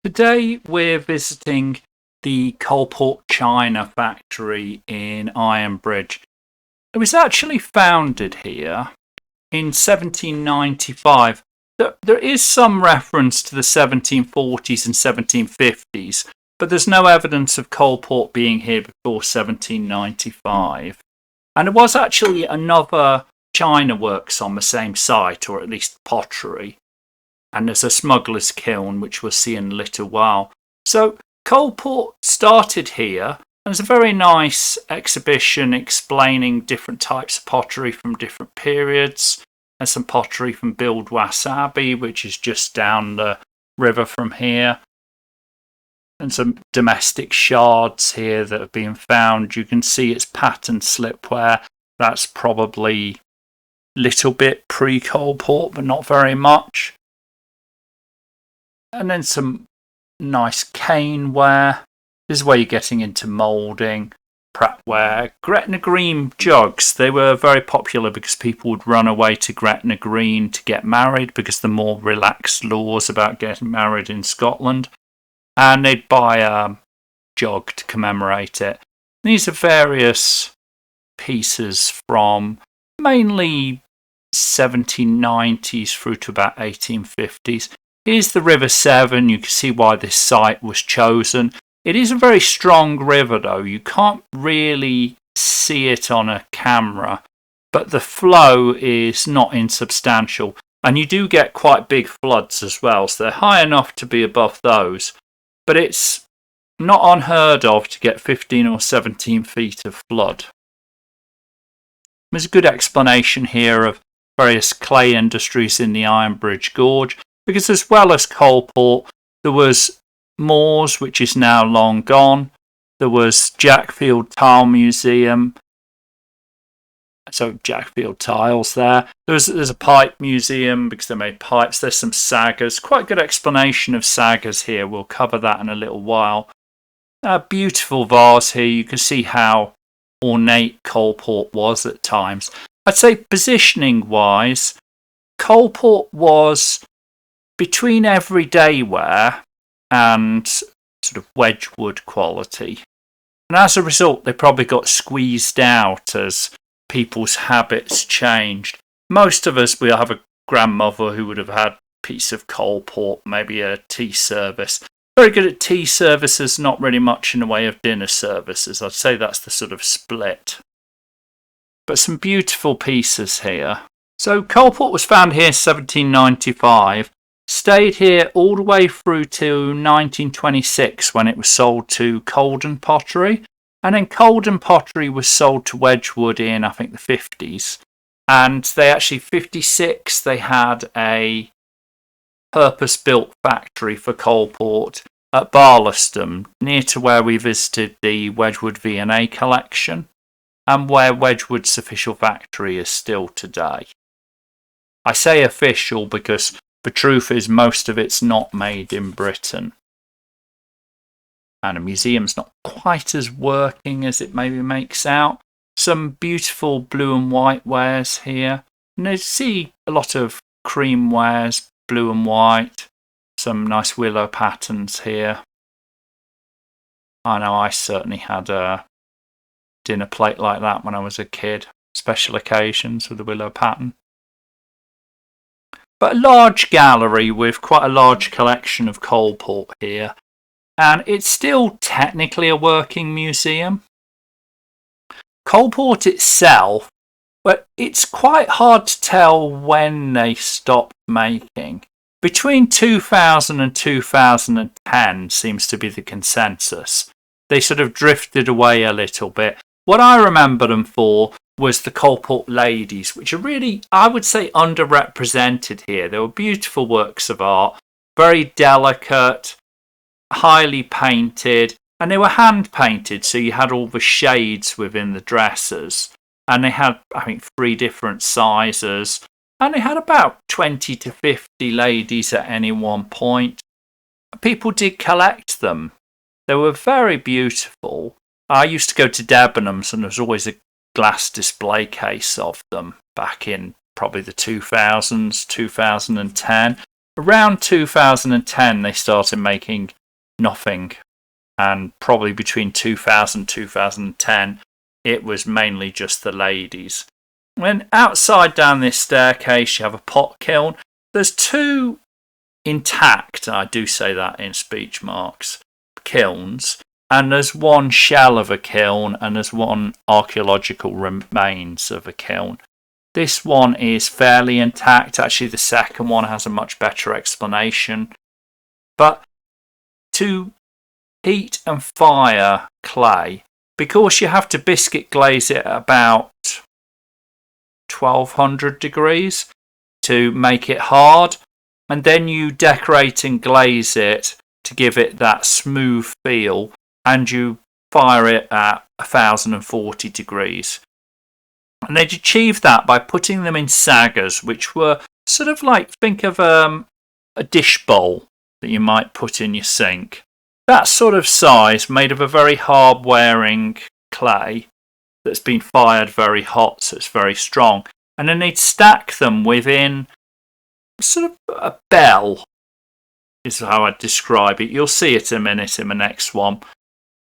Today we're visiting the Coalport China factory in Ironbridge. It was actually founded here in 1795. There is some reference to the 1740s and 1750s, but there's no evidence of Coalport being here before 1795. And there was actually another china works on the same site, or at least pottery. And there's a smuggler's kiln, which we'll see in a little while. So Coalport started here. There's a very nice exhibition explaining different types of pottery from different periods. There's some pottery from Buildwas Abbey, which is just down the river from here. And some domestic shards here that have been found. You can see it's patterned slipware. That's probably a little bit pre-Coalport, but not very much. And then some nice cane ware. This is where you're getting into moulding, Prattware. Gretna Green jugs. They were very popular because people would run away to Gretna Green to get married because the more relaxed laws about getting married in Scotland. And they'd buy a jug to commemorate it. These are various pieces from mainly 1790s through to about 1850s. Here's the River Severn. You can see why this site was chosen. It is a very strong river though. You can't really see it on a camera, but the flow is not insubstantial. And you do get quite big floods as well, so they're high enough to be above those. But it's not unheard of to get 15 or 17 feet of flood. There's a good explanation here of various clay industries in the Ironbridge Gorge. Because as well as Coalport, there was Moors, which is now long gone. There was Jackfield Tile Museum. So Jackfield Tiles there. There's a pipe museum because they made pipes. There's some saggers. Quite good explanation of saggers here. We'll cover that in a little while. A beautiful vase here. You can see how ornate Coalport was at times. I'd say positioning wise, Coalport was between everyday wear and sort of Wedgwood quality. And as a result, they probably got squeezed out as people's habits changed. Most of us, we'll have a grandmother who would have had a piece of Coalport, maybe a tea service. Very good at tea services, not really much in the way of dinner services. I'd say that's the sort of split. But some beautiful pieces here. So Coalport was found here in 1795. Stayed here all the way through to 1926 when it was sold to Colden Pottery. And then Colden Pottery was sold to Wedgwood in, I think, the 50s. And they actually, 56, they had a purpose-built factory for Coalport at Barlaston, near to where we visited the Wedgwood V&A collection, and where Wedgwood's official factory is still today. I say official because the truth is most of it's not made in Britain. And the museum's not quite as working as it maybe makes out. Some beautiful blue and white wares here. And you see a lot of cream wares, blue and white. Some nice willow patterns here. I know I certainly had a dinner plate like that when I was a kid. Special occasions with the willow pattern. But a large gallery with quite a large collection of Coalport here. And it's still technically a working museum. Coalport itself, but it's quite hard to tell when they stopped making. Between 2000 and 2010 seems to be the consensus. They sort of drifted away a little bit. What I remember them for was the Coalport ladies, which are really, I would say, underrepresented here. They were beautiful works of art, very delicate, highly painted, and they were hand painted, so you had all the shades within the dresses. And they had, I think, 3 different sizes, and they had about 20 to 50 ladies at any one point. People did collect them. They were very beautiful. I used to go to Debenhams, and there was always a glass display case of them back in probably the 2000s, 2010. Around 2010 they started making nothing, and probably between 2000 and 2010 it was mainly just the ladies. When outside down this staircase you have a pot kiln. There's two intact, I do say that in speech marks, kilns, and there's one shell of a kiln and there's one archaeological remains of a kiln. This one is fairly intact. Actually, the second one has a much better explanation. But to heat and fire clay, because you have to biscuit glaze it at about 1200 degrees to make it hard, and then you decorate and glaze it to give it that smooth feel, and you fire it at 1040 degrees. And they'd achieve that by putting them in saggers, which were sort of like, think of a dish bowl that you might put in your sink. That sort of size, made of a very hard wearing clay that's been fired very hot, so it's very strong. And then they'd stack them within sort of a bell, is how I'd describe it. You'll see it in a minute in the next one.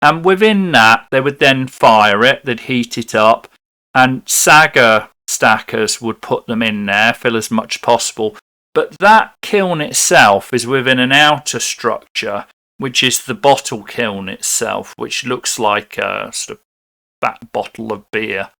And within that, they would then fire it, they'd heat it up, and sagger stackers would put them in there, fill as much as possible. But that kiln itself is within an outer structure, which is the bottle kiln itself, which looks like a sort of fat bottle of beer.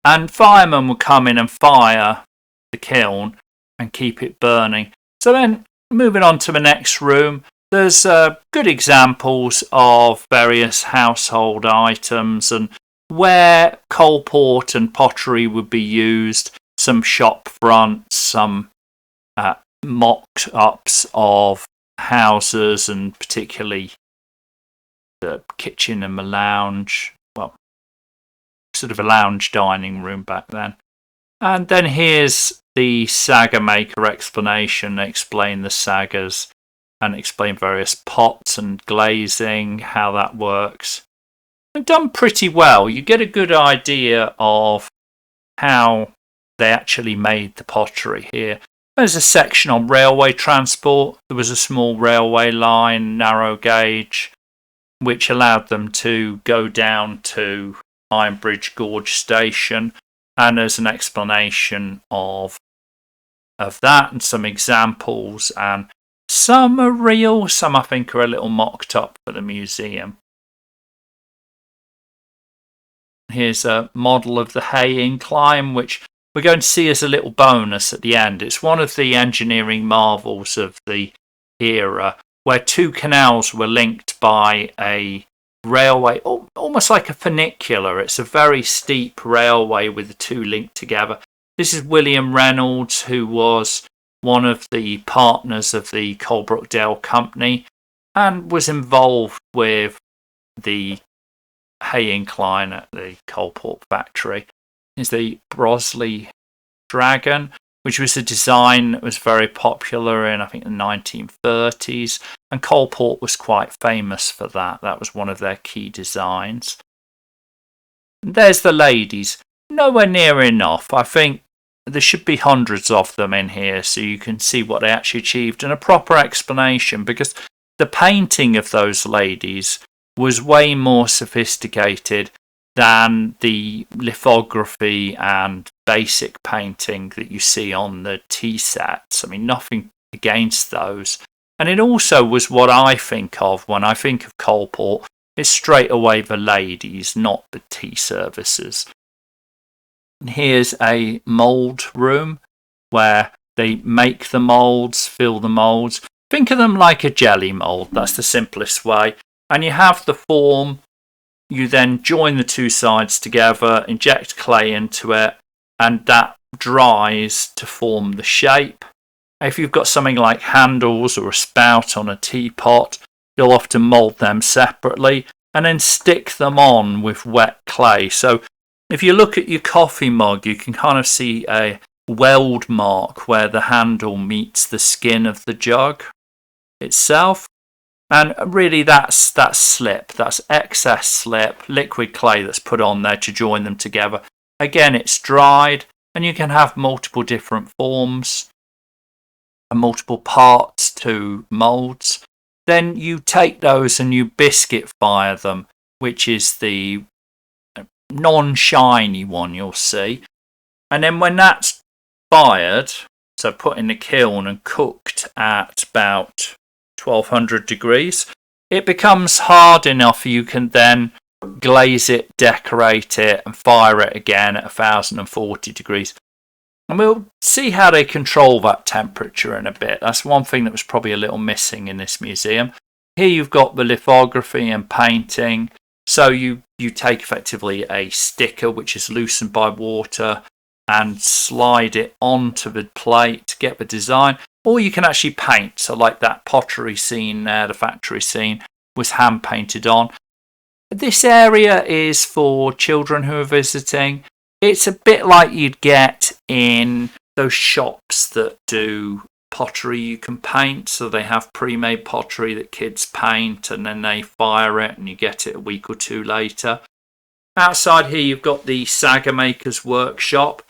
And firemen would come in and fire the kiln and keep it burning. So then, moving on to the next room, there's good examples of various household items and where coalport and pottery would be used. Some shop fronts, some mock-ups of houses, and particularly the kitchen and the lounge. Well, sort of a lounge dining room back then. And then here's the sagger maker explanation. They explain the saggers and explain various pots and glazing, how that works. And done pretty well. You get a good idea of how they actually made the pottery here. There's a section on railway transport. There was a small railway line, narrow gauge, which allowed them to go down to Ironbridge Gorge Station. And there's an explanation of that and some examples, and some are real, some I think are a little mocked up for the museum. Here's a model of the Hay Incline, which we're going to see as a little bonus at the end. It's one of the engineering marvels of the era, where two canals were linked by a railway, almost like a funicular. It's a very steep railway with the two linked together. This is William Reynolds, who was one of the partners of the Coalbrookdale Company and was involved with the Hay Incline at the Coalport factory. Is the Brosley Dragon, which was a design that was very popular in, I think, the 1930s, and Coalport was quite famous for that. That was one of their key designs. There's the ladies. Nowhere near enough. I think there should be hundreds of them in here so you can see what they actually achieved, and a proper explanation, because the painting of those ladies was way more sophisticated than the lithography and basic painting that you see on the tea sets. I mean, nothing against those. And it also was what I think of when I think of Coalport. It's straight away the ladies, not the tea services. And here's a mould room where they make the moulds, fill the moulds. Think of them like a jelly mould. That's the simplest way. And you have the form. You then join the two sides together, inject clay into it, and that dries to form the shape. If you've got something like handles or a spout on a teapot, you'll often mould them separately and then stick them on with wet clay. So if you look at your coffee mug, you can kind of see a weld mark where the handle meets the skin of the jug itself. And really that's slip, that's excess slip, liquid clay that's put on there to join them together. Again, it's dried and you can have multiple different forms. multiple parts to moulds. Then you take those and you biscuit fire them, which is the non-shiny one you'll see. And then when that's fired, so put in the kiln and cooked at about 1200 degrees, it becomes hard enough you can then glaze it, decorate it, and fire it again at 1040 degrees. And we'll see how they control that temperature in a bit. That's one thing that was probably a little missing in this museum. Here you've got the lithography and painting. So you take effectively a sticker which is loosened by water and slide it onto the plate to get the design. Or you can actually paint. So like that pottery scene there, the factory scene, was hand painted on. This area is for children who are visiting. It's a bit like you'd get in those shops that do pottery you can paint. So they have pre-made pottery that kids paint and then they fire it and you get it a week or two later. Outside here you've got the Saga Maker's Workshop.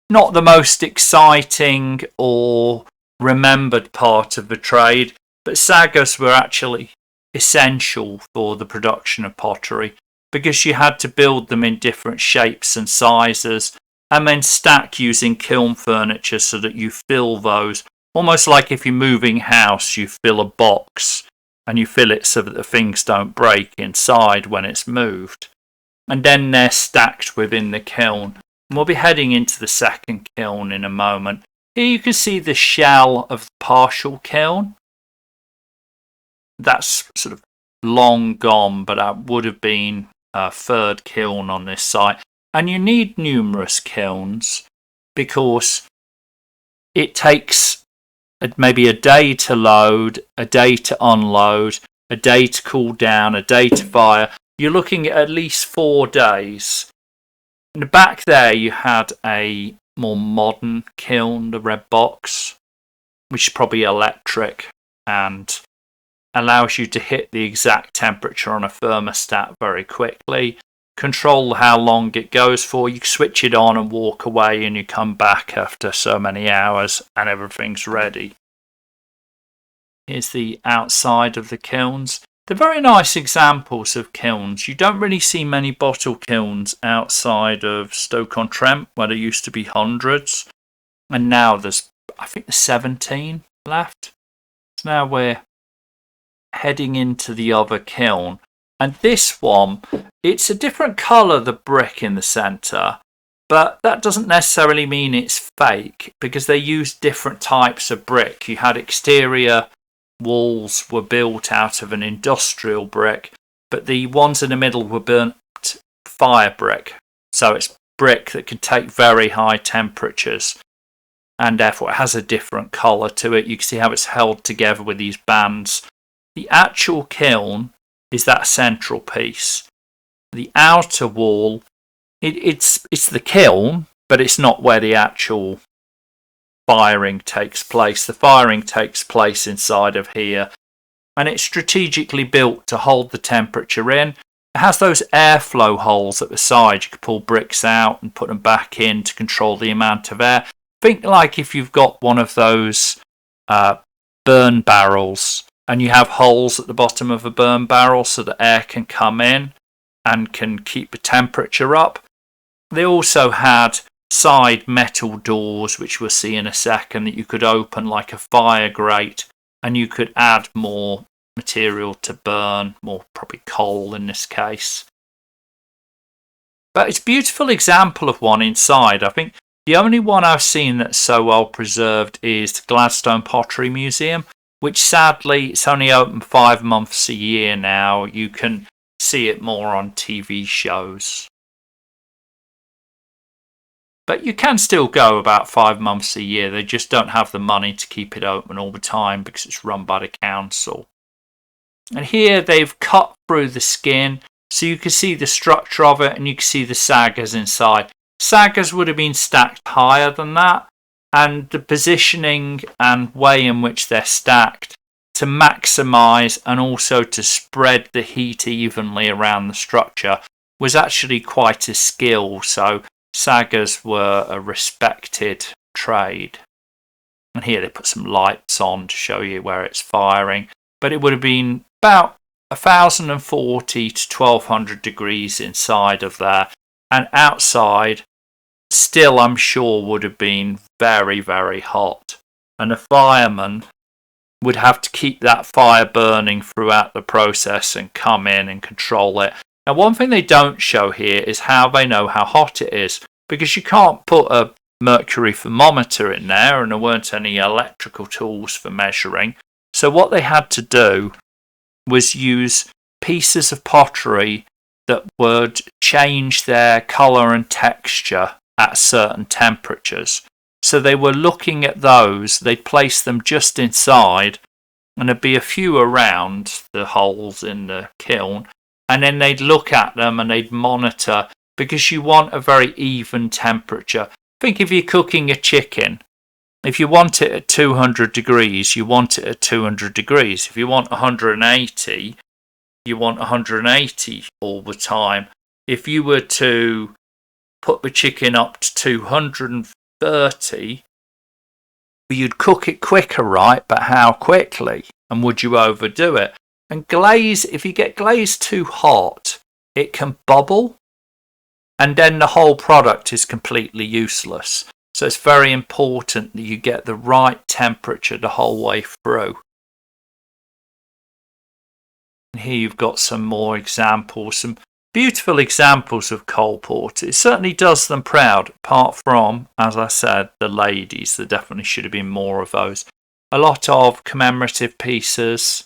Not the most exciting or remembered part of the trade, but sagas were actually essential for the production of pottery because you had to build them in different shapes and sizes and then stack using kiln furniture so that you fill those. Almost like if you're moving house, you fill a box and you fill it so that the things don't break inside when it's moved. And then they're stacked within the kiln. And we'll be heading into the second kiln in a moment. Here you can see the shell of the partial kiln. That's sort of long gone, but that would have been a third kiln on this site. And you need numerous kilns because it takes maybe a day to load, a day to unload, a day to cool down, a day to fire. You're looking at least 4 days. In the back there you had a more modern kiln, the red box, which is probably electric and allows you to hit the exact temperature on a thermostat very quickly, control how long it goes for. You switch it on and walk away and you come back after so many hours and everything's ready. Here's the outside of the kilns. They're very nice examples of kilns. You don't really see many bottle kilns outside of Stoke-on-Trent, where there used to be hundreds. And now there's, I think, 17 left. So now we're heading into the other kiln. And this one, it's a different colour, the brick in the centre. But that doesn't necessarily mean it's fake, because they used different types of brick. You had exterior walls were built out of an industrial brick, but the ones in the middle were burnt fire brick. So it's brick that can take very high temperatures and therefore it has a different colour to it. You can see how it's held together with these bands. The actual kiln is that central piece. The outer wall, it's the kiln, but it's not where the actual firing takes place. The firing takes place inside of here, and it's strategically built to hold the temperature in. It has those airflow holes at the side. You can pull bricks out and put them back in to control the amount of air. Think like if you've got one of those burn barrels and you have holes at the bottom of a burn barrel so that air can come in and can keep the temperature up. They also had side metal doors, which we'll see in a second, that you could open like a fire grate, and you could add more material to burn, more probably coal in this case. But it's a beautiful example of one inside. I think the only one I've seen that's so well preserved is the Gladstone Pottery Museum, which sadly it's only open 5 months a year now. You can see it more on TV shows. But you can still go about 5 months a year. They just don't have the money to keep it open all the time because it's run by the council. And here they've cut through the skin so you can see the structure of it and you can see the sagas inside. Sagas would have been stacked higher than that, and the positioning and way in which they're stacked to maximise and also to spread the heat evenly around the structure was actually quite a skill. So sagas were a respected trade. And here they put some lights on to show you where it's firing. But it would have been about 1040 to 1200 degrees inside of there. And outside, still I'm sure would have been very, very hot. And the fireman would have to keep that fire burning throughout the process and come in and control it. Now, one thing they don't show here is how they know how hot it is, because you can't put a mercury thermometer in there, and there weren't any electrical tools for measuring. So what they had to do was use pieces of pottery that would change their colour and texture at certain temperatures. So they were looking at those, they'd place them just inside, and there'd be a few around the holes in the kiln, and then they'd look at them and they'd monitor, because you want a very even temperature. Think if you're cooking a chicken, if you want it at 200 degrees, you want it at 200 degrees. If you want 180, you want 180 all the time. If you were to put the chicken up to 230, you'd cook it quicker, right? But how quickly? And would you overdo it? And glaze, if you get glaze too hot, it can bubble, and then the whole product is completely useless. So it's very important that you get the right temperature the whole way through. And here you've got some more examples, some beautiful examples of Coalport. It certainly does them proud, apart from, as I said, the ladies. There definitely should have been more of those. A lot of commemorative pieces.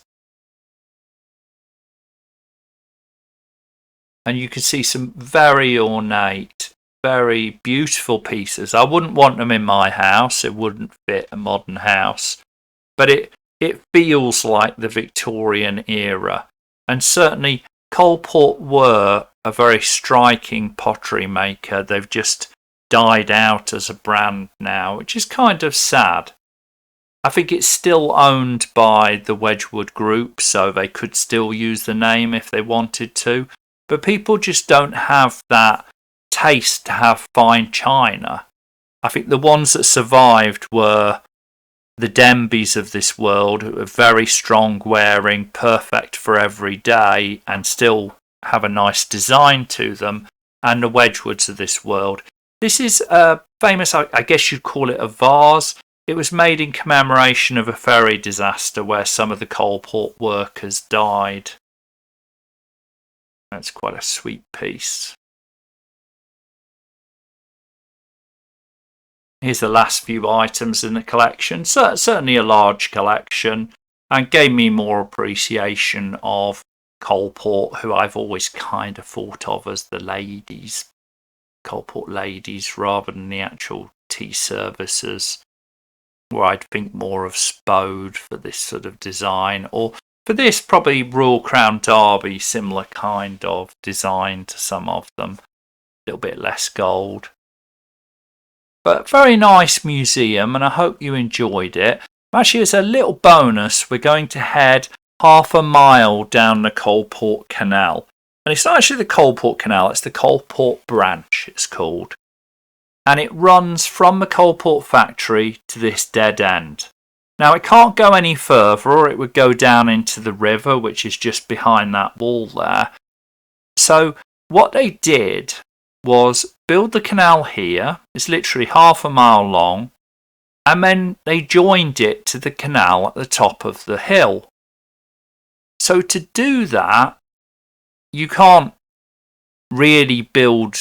And you can see some very ornate, very beautiful pieces. I wouldn't want them in my house. It wouldn't fit a modern house. But it feels like the Victorian era. And certainly Coalport were a very striking pottery maker. They've just died out as a brand now, which is kind of sad. I think it's still owned by the Wedgwood Group, so they could still use the name if they wanted to. But people just don't have that taste to have fine china. I think the ones that survived were the Denbys of this world, who are very strong wearing, perfect for every day, and still have a nice design to them, and the Wedgwoods of this world. This is a famous, I guess you'd call it a vase. It was made in commemoration of a ferry disaster where some of the Coalport workers died. That's quite a sweet piece. Here's the last few items in the collection. Certainly a large collection, and gave me more appreciation of Coalport, who I've always kind of thought of as the ladies, Coalport ladies, rather than the actual tea services, where I'd think more of Spode for this sort of design, or for this probably Royal Crown Derby, similar kind of design to some of them, a little bit less gold. But very nice museum, and I hope you enjoyed it. Actually, as a little bonus, we're going to head half a mile down the Coalport Canal. And it's not actually the Coalport Canal, it's the Coalport Branch, it's called. And it runs from the Coalport factory to this dead end. Now, it can't go any further, or it would go down into the river, which is just behind that wall there. So what they did was build the canal here. It's literally half a mile long, and then they joined it to the canal at the top of the hill. So to do that, you can't really build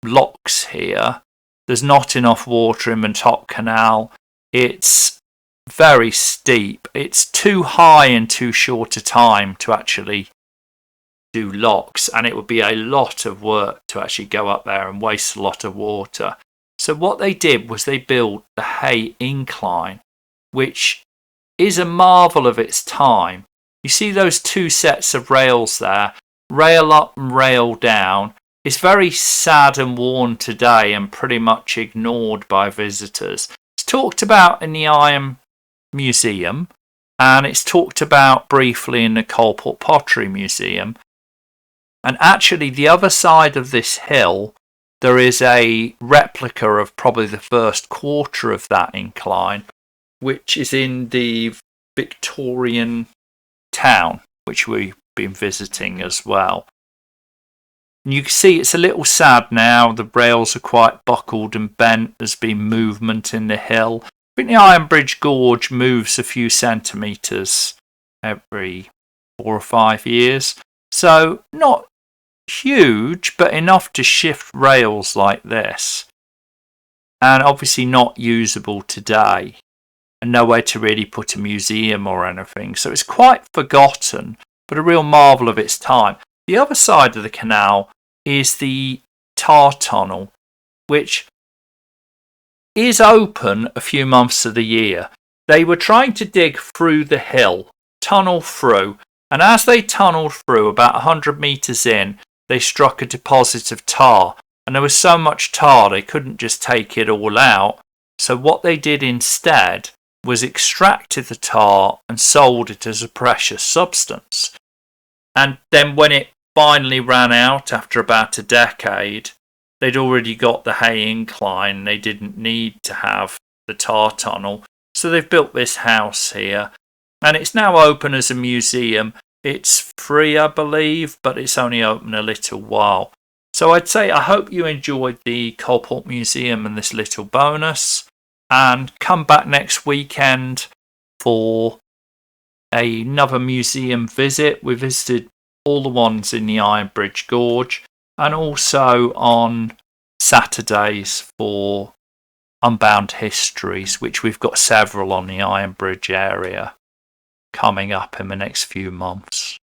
locks here. There's not enough water in the top canal. It's very steep. It's too high in too short a time to actually do locks, and it would be a lot of work to actually go up there and waste a lot of water. So what they did was they built the Hay Incline, which is a marvel of its time. You see those two sets of rails there, rail up and rail down. It's very sad and worn today and pretty much ignored by visitors. It's talked about in the Iron Museum, and it's talked about briefly in the Coalport Pottery Museum. And actually, the other side of this hill, there is a replica of probably the first quarter of that incline, which is in the Victorian town, which we've been visiting as well. And you can see it's a little sad now. The rails are quite buckled and bent. There's been movement in the hill. I think the Iron Bridge Gorge moves a few centimetres every 4 or 5 years. So not huge, but enough to shift rails like this. And obviously not usable today. And nowhere to really put a museum or anything. So it's quite forgotten, but a real marvel of its time. The other side of the canal is the tar tunnel, which is open a few months of the year. They were trying to dig through the hill, tunnel through, and as they tunnelled through about 100 metres in, they struck a deposit of tar, and there was so much tar they couldn't just take it all out. So what they did instead was extracted the tar and sold it as a precious substance. And then when it finally ran out after about a decade, they'd already got the Hay Incline. They didn't need to have the tar tunnel. So they've built this house here. And it's now open as a museum. It's free, I believe, but it's only open a little while. So I'd say I hope you enjoyed the Coalport Museum and this little bonus. And come back next weekend for another museum visit. We visited all the ones in the Iron Bridge Gorge, and also on Saturdays for Unbound Histories, which we've got several on the Iron Bridge area coming up in the next few months.